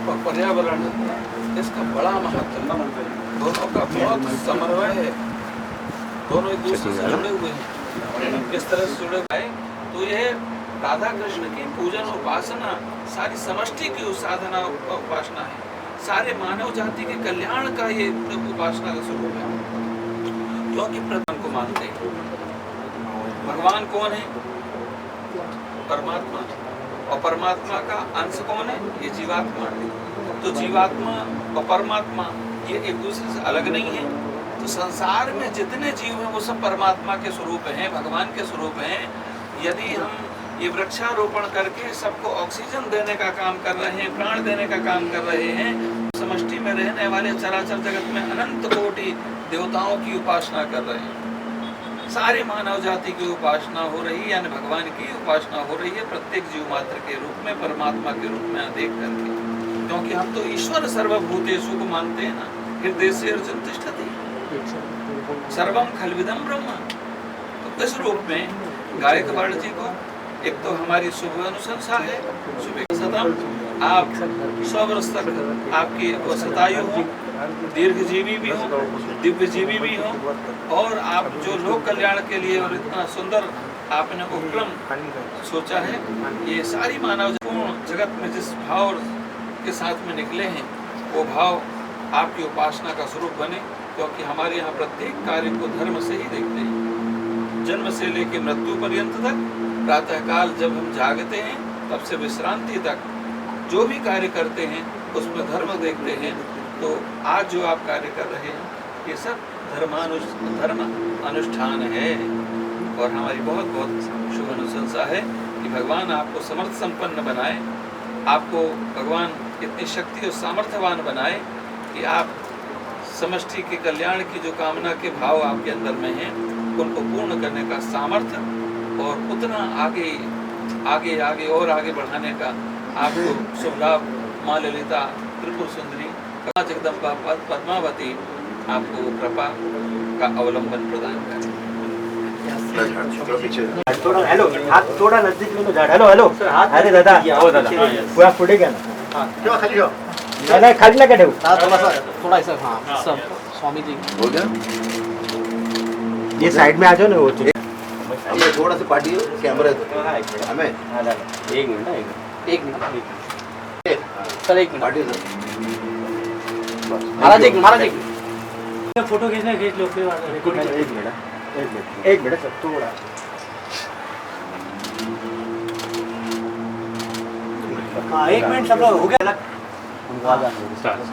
और पर्यावरण, इसका बड़ा महत्व है। दोनों का बहुत समन्वय है, दोनों एक दूसरे से जुड़े हुए हैं। किस तरह से जुड़े हुए हैं तो यह राधा कृष्ण की पूजन उपासना सारी समष्टि की साधना उपासना है, सारे मानव जाति के कल्याण का ये उपासना का स्वरूप है। क्योंकि प्रधान को मानते हैं, भगवान कौन है? परमात्मा, और परमात्मा का अंश कौन है? ये जीवात्मा। तो जीवात्मा और परमात्मा ये एक दूसरे से अलग नहीं है। तो संसार में जितने जीव हैं वो सब परमात्मा के स्वरूप हैं, भगवान के स्वरूप हैं। यदि हम ये वृक्षारोपण करके सबको ऑक्सीजन देने का काम कर रहे हैं, प्राण देने का काम कर रहे हैं, समष्टि में रहने वाले चराचर जगत में अनंत कोटि देवताओं की उपासना कर रहे हैं, सारी मानव जाति की उपासना हो रही है, यानी भगवान की उपासना हो रही है, प्रत्येक जीव मात्र के रूप में, परमात्मा के रूप में देख करके। क्योंकि हम तो ईश्वर सर्वभूतेषु को मानते हैं ना, हृदय से अर्जुन तिष्ठति सर्वम खलविदम ब्रह्म। तो इस रूप में गायकवाड़ जी को एक तो हमारी शुभ अनुशंसा है, शुभ सतम आप 100 वर्ष तक आपकी शतायु हो, दीर्घजीवी भी हो, दिव्य जीवी भी हो, और आप जो लोक कल्याण के लिए और इतना सुंदर आपने उपक्रम सोचा है, ये सारी मानव जगत में जिस भाव के साथ में निकले हैं वो भाव आपकी उपासना का स्वरूप बने। क्योंकि हमारे यहाँ प्रत्येक कार्य को धर्म से ही देखते हैं, जन्म से लेकर मृत्यु पर्यंत तक, प्रातःकाल जब हम जागते हैं तब से विश्रांति तक जो भी कार्य करते हैं उसमें धर्म देखते हैं। तो आज जो आप कार्य कर रहे हैं ये सब धर्म अनुष्ठान है, और हमारी बहुत बहुत शुभ अनुशंसा है कि भगवान आपको समर्थ संपन्न बनाए, आपको भगवान इतनी शक्ति और सामर्थ्यवान बनाए कि आप समष्टि के कल्याण की जो कामना के भाव आपके अंदर में हैं उनको पूर्ण करने का सामर्थ्य और उतना आगे आगे आगे और आगे बढ़ाने का आपको शुभ लाभ माँ ललिता त्रिपुर सुंदरी जगदम्बा पद्मावती आपको कृपा का अवलंबन प्रदान करें। थोड़ा हेलो, हाथ थोड़ा नजदीक में तो झाड़। हेलो हेलो, अरे दादा, हो दादा पूरा पुढे घ्या ना, क्यों खाली हो? नाही खाली नका ठेवू, थोड़ा सा हाँ सब स्वामी जी हो गया। ये साइड में आ जाओ ना, वो हमें थोड़ा सा पार्टी कैमरा हमें एक मिनट चल एक मिनट पार्टी महाराज एक फोटो खींचना, खींच लो फिर एक मिनट सब थोड़ा। हाँ 1 मिनट सब लोग हो गया।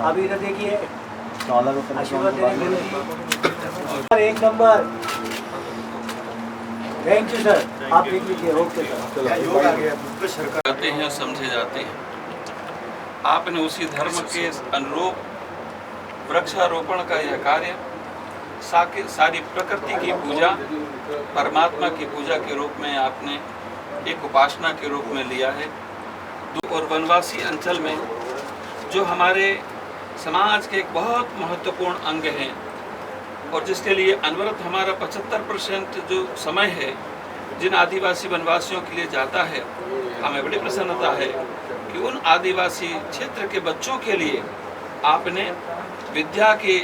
अभी इधर देखिए, आशीर्वाद देने एक नंबर। थैंक यू सर, आप देख लीजिए। ओके सर, जाते हैं समझे जाते हैं। आपने उसी धर्म के अनुरूप वृक्षारोपण का यह कार्य सारी प्रकृति की पूजा, परमात्मा की पूजा के रूप में आपने एक उपासना के रूप में लिया है। और वनवासी अंचल में जो हमारे समाज के एक बहुत महत्वपूर्ण अंग हैं और जिसके लिए अनवरत हमारा 75% जो समय है जिन आदिवासी वनवासियों के लिए जाता है, हमें बड़ी प्रसन्नता है कि उन आदिवासी क्षेत्र के बच्चों के लिए आपने विद्या के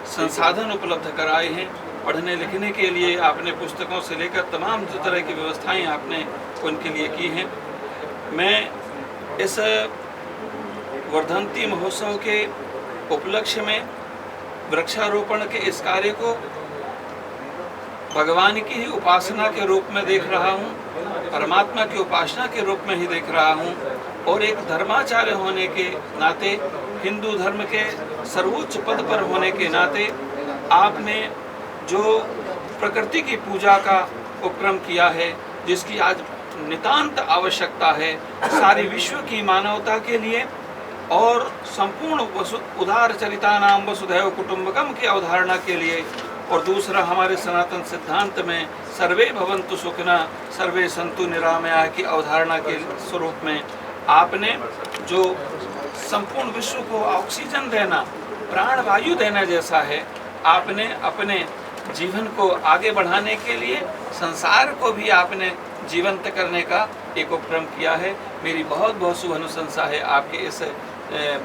संसाधन उपलब्ध कराए हैं। पढ़ने लिखने के लिए आपने पुस्तकों से लेकर तमाम जो तरह की व्यवस्थाएं आपने उनके लिए की हैं। मैं इस वर्धंती महोत्सव के उपलक्ष्य में वृक्षारोपण के इस कार्य को भगवान की ही उपासना के रूप में देख रहा हूँ, परमात्मा की उपासना के रूप में ही देख रहा हूँ। और एक धर्माचार्य होने के नाते, हिंदू धर्म के सर्वोच्च पद पर होने के नाते आपने जो प्रकृति की पूजा का उपक्रम किया है, जिसकी आज नितांत आवश्यकता है सारी विश्व की मानवता के लिए और संपूर्ण उदार चरितानाम वसुधैव कुटुंबकम की अवधारणा के लिए, और दूसरा हमारे सनातन सिद्धांत में सर्वे भवन्तु सुखिनः सर्वे सन्तु निरामया की अवधारणा के स्वरूप में आपने जो संपूर्ण विश्व को ऑक्सीजन देना, प्राण वायु देना जैसा है, आपने अपने जीवन को आगे बढ़ाने के लिए संसार को भी आपने जीवंत करने का एक उपक्रम किया है। मेरी बहुत बहुत शुभ अनुशंसा है आपके इस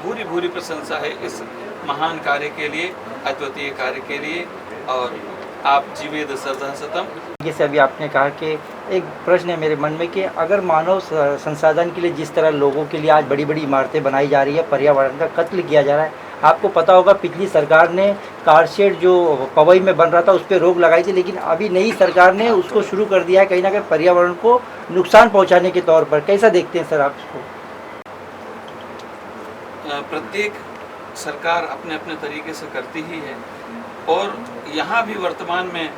भूरी भूरी प्रशंसा है इस महान कार्य के लिए, अद्वितीय कार्य के लिए। और आप जीवेद सदा सतम। जैसे अभी आपने कहा कि एक प्रश्न है मेरे मन में कि अगर मानव संसाधन के लिए जिस तरह लोगों के लिए आज बड़ी बड़ी इमारतें बनाई जा रही है, पर्यावरण का कत्ल किया जा रहा है। आपको पता होगा पिछली सरकार ने कारशेड जो पवई में बन रहा था उस पर रोक लगाई थी, लेकिन अभी नई सरकार ने उसको शुरू कर दिया है कहीं ना कहीं पर्यावरण को नुकसान पहुंचाने के तौर पर। कैसा देखते हैं सर आप इसको? प्रत्येक सरकार अपने अपने तरीके से करती ही है, और यहाँ भी वर्तमान में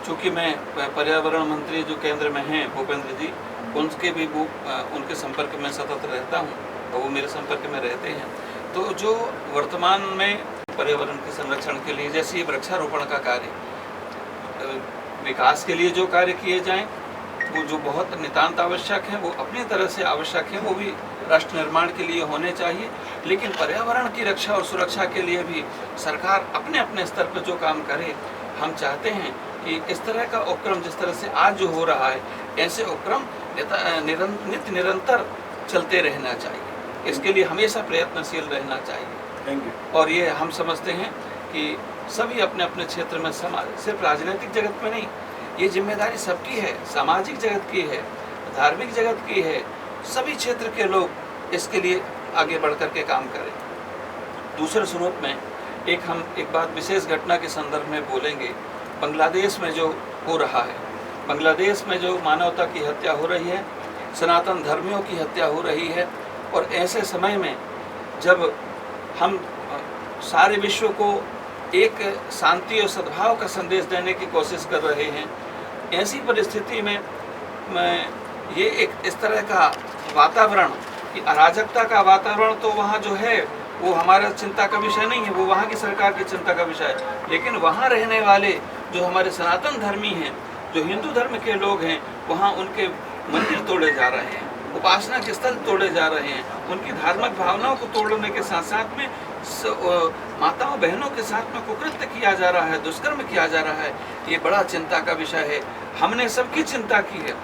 चूँकि मैं पर्यावरण मंत्री जो केंद्र में हैं भूपेंद्र जी, उनके भी उनके संपर्क में सतत रहता हूँ और वो मेरे संपर्क में रहते हैं। तो जो वर्तमान में पर्यावरण के संरक्षण के लिए जैसे वृक्षारोपण का कार्य, विकास के लिए जो कार्य किए जाएं वो जो बहुत नितांत आवश्यक है, वो अपनी तरह से आवश्यक है, वो भी राष्ट्र निर्माण के लिए होने चाहिए। लेकिन पर्यावरण की रक्षा और सुरक्षा के लिए भी सरकार अपने अपने स्तर पर जो काम करे, हम चाहते हैं कि इस तरह का उपक्रम जिस तरह से आज जो हो रहा है, ऐसे उपक्रम नित्य निरंतर चलते रहना चाहिए। इसके लिए हमेशा प्रयत्नशील रहना चाहिए। और ये हम समझते हैं कि सभी अपने अपने क्षेत्र में, समाज सिर्फ राजनीतिक जगत में नहीं, ये जिम्मेदारी सबकी है, सामाजिक जगत की है, धार्मिक जगत की है। सभी क्षेत्र के लोग इसके लिए आगे बढ़ कर के काम करें। दूसरे स्वरूप में हम एक बात विशेष घटना के संदर्भ में बोलेंगे। बांग्लादेश में जो हो रहा है, बांग्लादेश में जो मानवता की हत्या हो रही है, सनातन धर्मियों की हत्या हो रही है, और ऐसे समय में जब हम सारे विश्व को एक शांति और सद्भाव का संदेश देने की कोशिश कर रहे हैं, ऐसी परिस्थिति में ये एक इस तरह का वातावरण, कि अराजकता का वातावरण तो वहाँ जो है वो हमारा चिंता का विषय नहीं है, वो वहाँ की सरकार की चिंता का विषय है। लेकिन वहाँ रहने वाले जो हमारे सनातन धर्मी हैं, जो हिंदू धर्म के लोग हैं, वहाँ उनके मंदिर तोड़े जा रहे हैं, उपासना के स्थल तोड़े जा रहे हैं, उनकी धार्मिक भावनाओं को तोड़ने के साथ साथ में माताओं बहनों के साथ में कुकृत्य किया जा रहा है, दुष्कर्म किया जा रहा है। ये बड़ा चिंता का विषय है। हमने सबकी चिंता की है,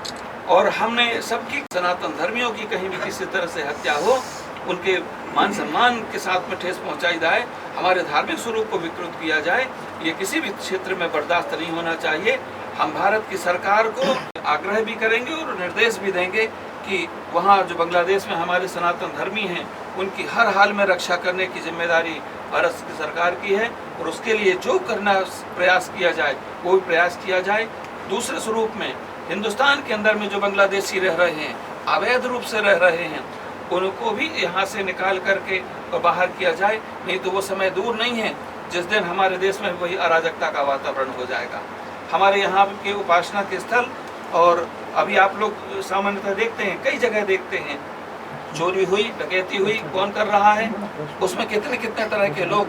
और हमने सबकी सनातन धर्मियों की कहीं भी किसी तरह से हत्या हो, उनके मान सम्मान के साथ में ठेस पहुंचाई जाए, हमारे धार्मिक स्वरूप को विकृत किया जाए, ये किसी भी क्षेत्र में बर्दाश्त नहीं होना चाहिए। हम भारत की सरकार को आग्रह भी करेंगे और निर्देश भी देंगे कि वहाँ जो बांग्लादेश में हमारे सनातन धर्मी हैं, उनकी हर हाल में रक्षा करने की जिम्मेदारी भारत की सरकार की है, और उसके लिए जो करना प्रयास किया जाए वो भी प्रयास किया जाए। दूसरे स्वरूप में हिंदुस्तान के अंदर में जो बांग्लादेशी रह रहे हैं, अवैध रूप से रह रहे हैं, उनको भी यहाँ से निकाल करके बाहर किया जाए। नहीं तो वो समय दूर नहीं है जिस दिन हमारे देश में वही अराजकता का वातावरण हो जाएगा। हमारे यहाँ के उपासना के स्थल, और अभी आप लोग सामान्यतः देखते हैं, कई जगह देखते हैं, चोरी हुई, डकैती हुई, कौन कर रहा है, उसमें कितने कितने तरह के लोग,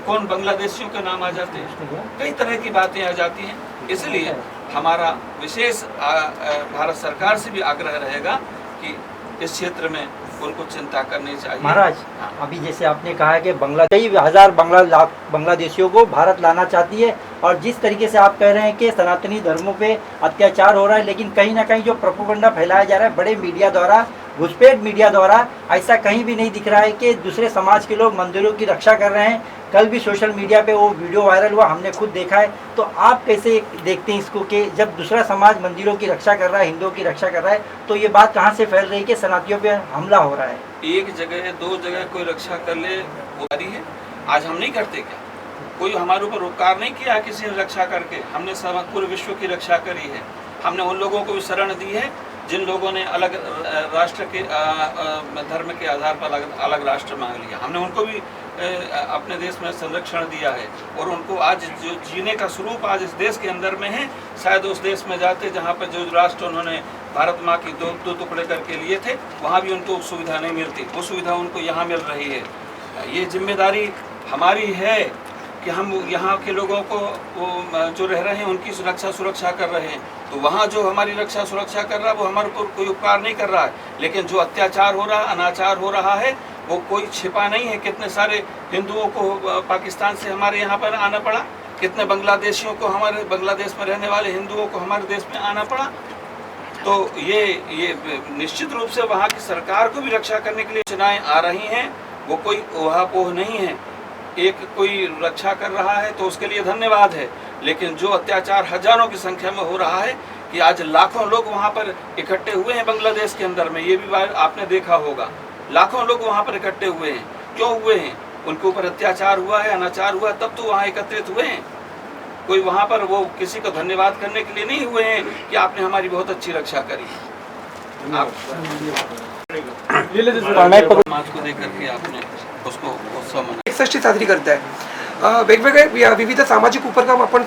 कौन बांग्लादेशियों के नाम आ जाते हैं, कई तरह की बातें आ जाती हैं। इसलिए हमारा विशेष भारत सरकार से भी आग्रह रहेगा कि इस क्षेत्र में उनको चिंता करनी चाहिए। महाराज, अभी जैसे आपने कहा है कि कई हजार बांग्लादेशियों को भारत लाना चाहती है, और जिस तरीके से आप कह रहे हैं कि सनातनी धर्मों पे अत्याचार हो रहा है, लेकिन कहीं ना कहीं जो प्रोपेगेंडा फैलाया जा रहा है बड़े मीडिया द्वारा, घुसपैठ मीडिया द्वारा, ऐसा कहीं भी नहीं दिख रहा है कि दूसरे समाज के लोग मंदिरों की रक्षा कर रहे हैं। कल भी सोशल मीडिया पे वो वीडियो वायरल हुआ, हमने खुद देखा है। तो आप कैसे देखते हैं इसको कि जब दूसरा समाज मंदिरों की रक्षा कर रहा है, हिंदुओं की रक्षा कर रहा है, तो ये बात कहाँ से फैल रही है कि सनातनियों पे हमला हो रहा है? एक जगह दो जगह कोई रक्षा कर ले वो है। आज हम नहीं करते क्या? कोई हमारे ऊपर उपकार नहीं किया किसी ने रक्षा करके। हमने पूरे विश्व की रक्षा करी है। हमने उन लोगों को भी शरण दी है जिन लोगों ने अलग राष्ट्र के धर्म के आधार पर अलग राष्ट्र मांग लिया। हमने उनको भी अपने देश में संरक्षण दिया है, और उनको आज जो जीने का स्वरूप आज इस देश के अंदर में है, शायद उस देश में जाते जहाँ पर जो राष्ट्र उन्होंने भारत माँ की दो टुकड़े करके लिए थे, वहाँ भी उनको सुविधा नहीं मिलती। वो सुविधा उनको यहाँ मिल रही है। ये जिम्मेदारी हमारी है कि हम यहाँ के लोगों को जो रह रहे हैं उनकी सुरक्षा कर रहे हैं। तो वहाँ जो हमारी रक्षा सुरक्षा कर रहा है वो हमारे को कोई उपकार नहीं कर रहा है। लेकिन जो अत्याचार हो रहा है, अनाचार हो रहा है, वो कोई छिपा नहीं है। कितने सारे हिंदुओं को पाकिस्तान से हमारे यहाँ पर आना पड़ा, कितने बांग्लादेशियों को, हमारे बांग्लादेश में रहने वाले हिंदुओं को हमारे देश में आना पड़ा। तो ये निश्चित रूप से वहाँ की सरकार को भी रक्षा करने के लिए योजनाएं आ रही हैं, वो कोई ऊहापोह नहीं है। एक कोई रक्षा कर रहा है तो उसके लिए धन्यवाद है, लेकिन जो अत्याचार हजारों की संख्या में हो रहा है कि आज लाखों लोग वहाँ पर इकट्ठे हुए हैं बांग्लादेश के अंदर में, ये भी बात आपने देखा होगा। लाखों लोग वहाँ पर इकट्ठे हुए हैं। क्यों हुए हैं? उनके ऊपर अत्याचार हुआ है, अनाचार हुआ, तब तो वहाँ एकत्रित हुए हैं। कोई वहाँ पर वो किसी को धन्यवाद करने के लिए नहीं हुए हैं कि आपने हमारी बहुत अच्छी रक्षा करी। आप समाज को देख करके आपने उसको उत्सव मनाया। 61 साजरी करताय। वेगवेगळे विविध सामाजिक उपक्रम आपण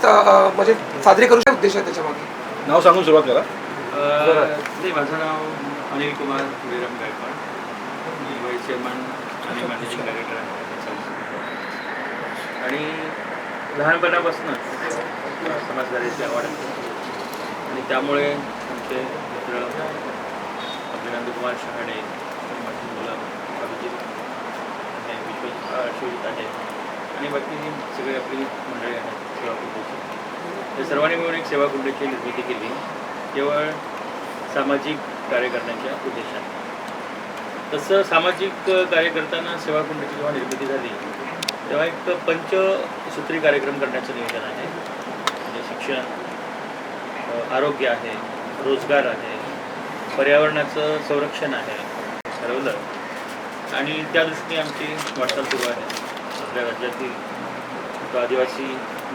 म्हणजे साजरे करू शकतो उद्देश आहे त्याच्यामागे. नाव सांगून सुरुवात करा. माझं नाव अनिल कुमार विरम गायकवाड, मी व्हाईस चेअरमन आणि मॅनेजिंग डायरेक्टर आहे. आणि लहानपणापासूनच समाजकार्याची आवड आहे आणि त्यामुळे आमचे मित्र आपले नंदकुमार शहाणे, माझी मुलं अभिजित आहे, शिवजित आहे आणि बाकी सगळी आपली मंडळी आहेत सेवाकुंडाची, या सर्वांनी मिळून एक सेवाकुंडाची निर्मिती केली केवळ सामाजिक कार्य करण्याच्या उद्देशाने. तसं सामाजिक कार्य करताना सेवाकुंडाची जेव्हा निर्मिती झाली तेव्हा एक पंचसूत्री कार्यक्रम करण्याचं नियोजन आहे. म्हणजे शिक्षण, आरोग्य आहे, रोजगार आहे, पर्यावरणाचं संरक्षण आहे ठरवलं आणि त्या दृष्टीने आमची वाटचाल सुरू आहे. आपल्या राज्यातील जो आदिवासी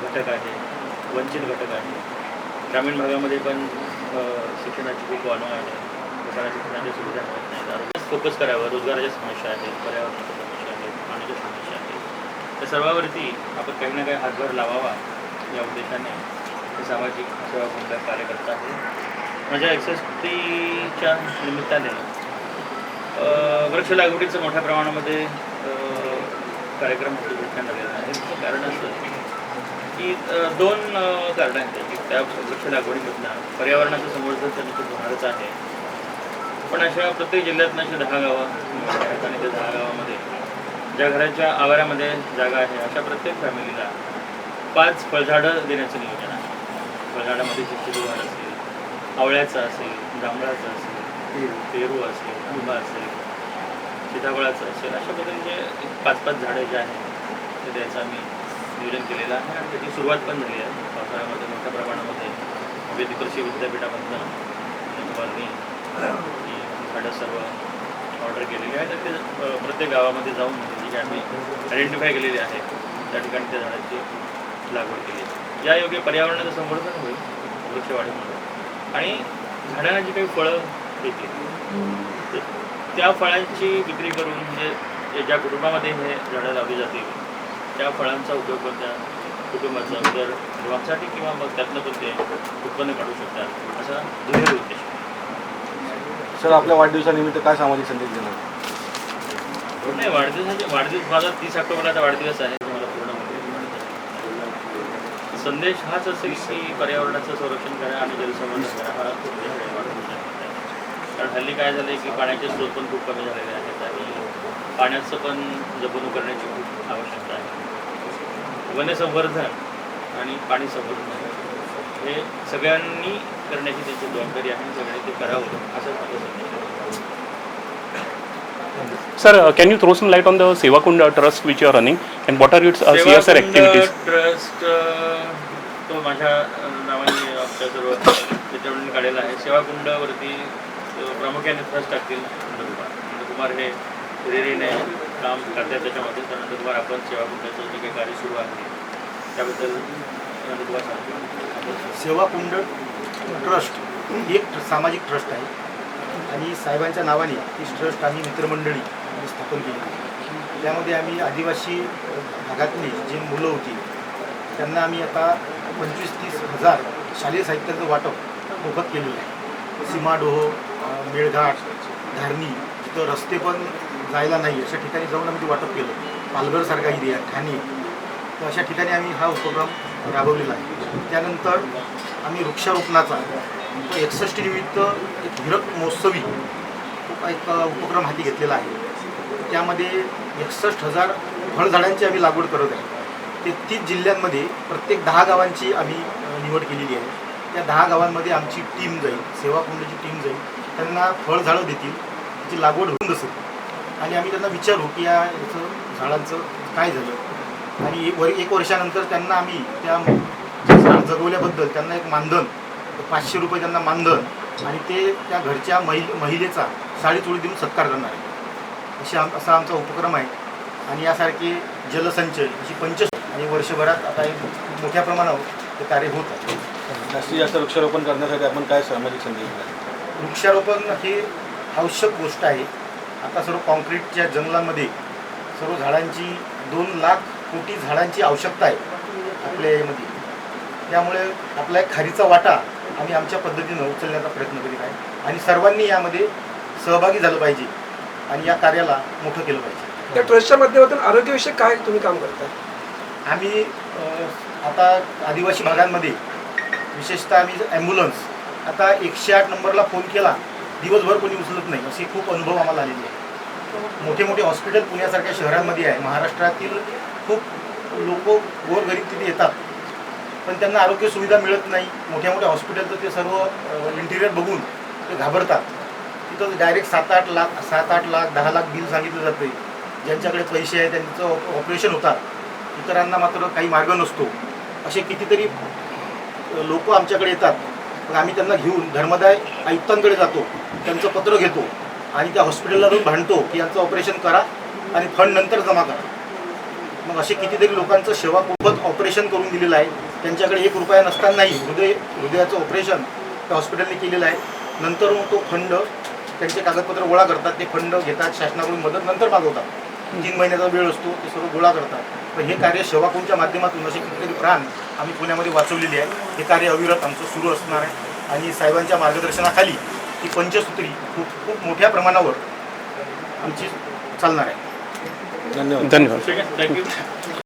घटक आहे, वंचित घटक आहे, ग्रामीण भागामध्ये पण शिक्षणाची खूप वानवा आहे, लोकांना शिक्षणाच्या सुविधा मिळत नाहीत. आरोग्यात फोकस करावं, रोजगाराच्या समस्या आहेत, पर्यावरणाच्या समस्या आहेत, पाण्याच्या समस्या आहेत, त्या सर्वावरती आपण काही ना काही हातभार लावावा या उद्देशाने हे सामाजिक सेवाकुंड कार्य करत आहे. माझ्या 61च्या निमित्ताने वृक्ष लागवडीचं मोठ्या प्रमाणामध्ये कार्यक्रम घेण्यात आलेला आहे. कारण असं की दोन कारणं आहेत की त्या वृक्ष लागवडीमधनं पर्यावरणाचं संवर्धन तर निश्चित होणारच आहे, पण अशा प्रत्येक जिल्ह्यातनं अशा 10 गावं आहेत आणि त्या 10 गावामध्ये ज्या घराच्या आवारामध्ये जागा आहे अशा प्रत्येक फॅमिलीला 5 फळझाडं देण्याचं नियोजन आहे. फळझाडामध्ये चिंचेचं झाड असेल, आवळ्याचं असेल, जांभळाचं असेल, पेरू असेल, आंबा असेल, सीताफळाचं असेल, अशा पद्धतीने 5-5 झाडं जे आहेत ते द्यायचं आम्ही नियोजन केलेलं आहे आणि त्याची सुरुवात पण झाली आहे. पावसाळ्यामध्ये मोठ्या प्रमाणामध्ये विविध कृषी विद्यापीठामधनं उभारणी ही झाडं सर्व ऑर्डर केलेली आहेत आणि ते प्रत्येक गावामध्ये जाऊन जी आम्ही आयडेंटिफाय केलेली आहे त्या ठिकाणी त्या झाडाची लागवड केली. या योग्य पर्यावरणाचं संवर्धन होईल वृक्षवाढीमुळे आणि झाडांना जी काही फळं येतील त्या फळांची विक्री करून म्हणजे ज्या कुटुंबामध्ये हे झाडं लावली जातील त्या फळांचा उपयोग पण त्या कुटुंबाचा उदरनिर्वाहासाठी किंवा मग त्यातनं पण ते उत्पन्न काढू शकतात असा दुहेरी उद्देश. सर, आपल्या वाढदिवसानिमित्त काय सामाजिक संदेश देणार? नाही, वाढदिवस माझा 30 ऑक्टोबरला वाढदिवस आहे. मला पूर्ण संदेश हाच असेल की पर्यावरणाचं संरक्षण करा आणि जलसंवर्धन करा हा उद्देश आहे वाढदिवसाचा. कारण हल्ली काय झालं आहे की पाण्याचे स्रोत पण खूप कमी झालेले आहेत आणि पाण्याचं पण जपणूक करण्याची खूप आवश्यकता आहे. वनसंवर्धन आणि पाणी संवर्धन हे सगळ्यांनी करण्याची त्यांची जबाबदारी आहे आणि सगळ्यांनी ते करावं असं माझं संदेश आहे. Sir, can you throw some light on the Sevakund Trust which you are running and what are its CSR activities? Trust तो माझ्या नावाने आमच्या सर्व त्याच्यावरून काढलेला आहे. सेवाकुंडावरती प्रामुख्याने ट्रस्ट टाकतील नंदकुमार हे हिरिरीने काम करतात त्याच्यामध्ये. तर नंदकुमार आपण सेवाकुंडाचं जे काही कार्य सुरू आहे त्याबद्दल नंदकुमार सांगतो. सेवाकुंड ट्रस्ट ही एक सामाजिक ट्रस्ट आहे आणि साहेबांच्या नावाने ही ट्रस्ट आम्ही मित्रमंडळी स्थापन केली. त्यामध्ये आम्ही आदिवासी भागातली जी मुलं होती त्यांना आम्ही आता 25-30 हजार शालेय साहित्याचं वाटप मोफत केलेलं आहे. सीमाडोह, मेळघाट, धारणी तिथं रस्ते पण जायला नाही अशा ठिकाणी जाऊन आम्ही ते वाटप केलं. पालघरसारखा एरिया, ठाणे, तर अशा ठिकाणी आम्ही हा उपक्रम राबवलेला आहे. त्यानंतर आम्ही वृक्षारोपणाचा 61 निमित्त एक हिरक महोत्सवी एक उपक्रम हाती घेतलेला आहे. त्यामध्ये 61,000 फळझाडांची आम्ही लागवड करत आहे. 33 जिल्ह्यांमध्ये प्रत्येक 10 गावांची आम्ही निवड केलेली आहे. त्या 10 गावांमध्ये आमची टीम जाईल, सेवाकुंडाची टीम जाईल, त्यांना फळझाडं देतील, त्याची लागवड होऊन असेल आणि आम्ही त्यांना विचारू की या याचं झाडांचं काय झालं. आणि एक वर्षानंतर त्यांना आम्ही त्या झाड जगवल्याबद्दल त्यांना एक मानधन 500 रुपये त्यांना मानधन आणि ते त्या घरच्या महिलेचा साडीचोळी देऊन सत्कार करणार आहे. असा आमचा उपक्रम आहे. आणि यासारखे जलसंचय अशी आणि वर्षभरात आता एक मोठ्या प्रमाणावर ते कार्य होत आहे. जास्तीत जास्त वृक्षारोपण करण्यासाठी आपण काय सामाजिक संदेश द्याल? वृक्षारोपण हे आवश्यक गोष्ट आहे. आता सर्व कॉन्क्रीटच्या जंगलामध्ये सर्व झाडांची 2 लाख कोटी झाडांची आवश्यकता आहे आपल्या यामध्ये. त्यामुळे आपला एक खारीचा वाटा आम्ही आमच्या पद्धतीनं उचलण्याचा प्रयत्न करीत आहे. आणि सर्वांनी यामध्ये सहभागी झालं पाहिजे आणि या कार्याला मोठं केलं पाहिजे. त्या ट्रस्टच्या माध्यमातून आरोग्यविषयक काय तुम्ही काम करताय? आम्ही आता आदिवासी भागांमध्ये विशेषतः आम्ही ॲम्ब्युलन्स आता 108 नंबरला फोन केला दिवसभर कोणी उचलत नाही असे खूप अनुभव आम्हाला आलेले आहे. मोठे मोठे हॉस्पिटल पुण्यासारख्या शहरांमध्ये आहे. महाराष्ट्रातील खूप लोक गोरगरीब तिथे येतात पण त्यांना आरोग्य सुविधा मिळत नाही. मोठ्या मोठ्या हॉस्पिटलचं ते सर्व इंटिरियर बघून ते घाबरतात. तिथं डायरेक्ट 7-8 लाख 10 लाख बिल सांगितलं जातं. ज्यांच्याकडे पैसे आहे त्यांचं ऑपरेशन होतात, इतरांना मात्र काही मार्ग नसतो. असे कितीतरी लोक आमच्याकडे येतात. मग आम्ही त्यांना घेऊन धर्मदाय आयुक्तांकडे जातो, त्यांचं पत्र घेतो आणि त्या हॉस्पिटलला जाऊन भांडतो की यांचं ऑपरेशन करा आणि फंड नंतर जमा करा. मग असे कितीतरी लोकांचं सेवापूर्वक ऑपरेशन करून दिलेलं आहे. त्यांच्याकडे 1 रुपया नसतानाही हृदयाचं ऑपरेशन त्या हॉस्पिटलने केलेलं आहे. नंतर मग तो फंड त्यांचे कागदपत्र गोळा करतात, ते फंड घेतात, शासनाकडून मदत नंतर मागवतात. 3 महिन्याचा वेळ असतो, ते सर्व गोळा करतात. पण हे कार्य सेवाकुंच्या माध्यमातून असे कितीतरी प्राण आम्ही पुण्यामध्ये वाचवलेले आहे. हे कार्य अविरत आमचं सुरू असणार आहे आणि साहेबांच्या मार्गदर्शनाखाली ही पंचसूत्री खूप मोठ्या प्रमाणावर आमची चालणार आहे. धन्यवाद. धन्यवाद. ठीक आहे, थँक्यू.